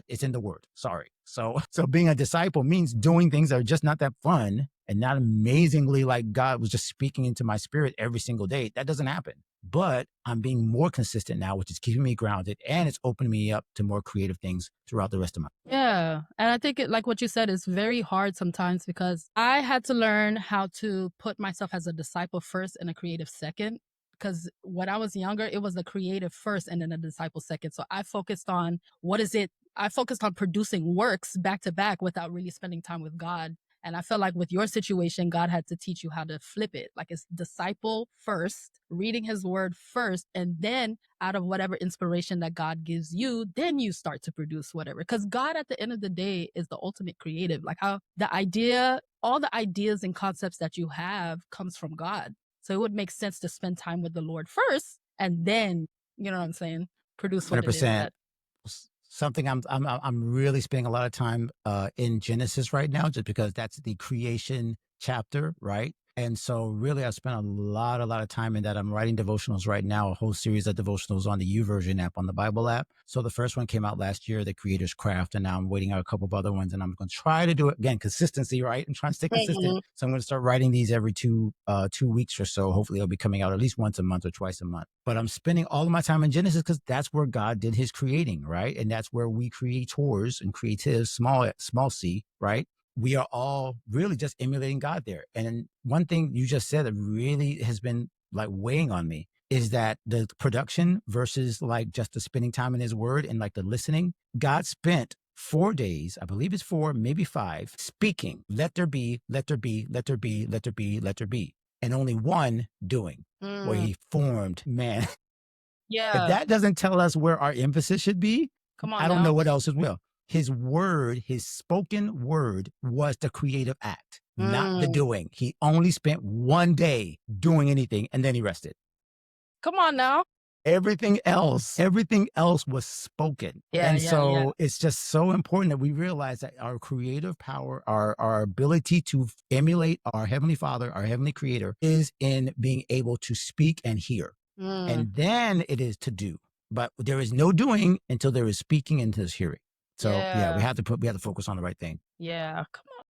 it's in the word. Sorry. So, so being a disciple means doing things that are just not that fun and not amazingly like God was just speaking into my spirit every single day. That doesn't happen. But I'm being more consistent now, which is keeping me grounded, and it's opening me up to more creative things throughout the rest of my life. Yeah. And I think like what you said is very hard sometimes because I had to learn how to put myself as a disciple first and a creative second. Because when I was younger, it was the creative first and then the disciple second. So I focused on I focused on producing works back to back without really spending time with God. And I felt like with your situation, God had to teach you how to flip it. Like it's disciple first, reading his word first, and then out of whatever inspiration that God gives you, then you start to produce whatever. Because God, at the end of the day, is the ultimate creative. Like how all the ideas and concepts that you have comes from God. So it would make sense to spend time with the Lord first, and then, you know what I'm saying, produce what it is 100%. that. Something I'm really spending a lot of time in Genesis right now, just because that's the creation chapter, right? And so really I've spent a lot of time in that. I'm writing devotionals right now, a whole series of devotionals on the YouVersion app, on the Bible app. So the first one came out last year, The Creator's Craft, and now I'm waiting out a couple of other ones, and I'm going to try to do it again, consistency, right? I'm trying to stay consistent. So I'm going to start writing these every 2 weeks or so. Hopefully it'll be coming out at least once a month or twice a month. But I'm spending all of my time in Genesis because that's where God did his creating, right? And that's where we creators and creatives, small c, right? We are all really just emulating God there. And one thing you just said that really has been like weighing on me is that the production versus like just the spending time in his word and like the listening. God spent 4 days, I believe it's 4, maybe 5, speaking, let there be, let there be, let there be, let there be, let there be. And only one doing, where he formed man. If Yeah. that doesn't tell us where our emphasis should be, Come on I don't now. know what else it will. His word, his spoken word was the creative act, not the doing. He only spent 1 day doing anything and then he rested. Come on now. Everything else was spoken. And so it's just so important that we realize that our creative power, our ability to emulate our Heavenly Father, our Heavenly Creator, is in being able to speak and hear. And then it is to do. But there is no doing until there is speaking and there's hearing. So yeah, we have to focus on the right thing. Yeah. Come on.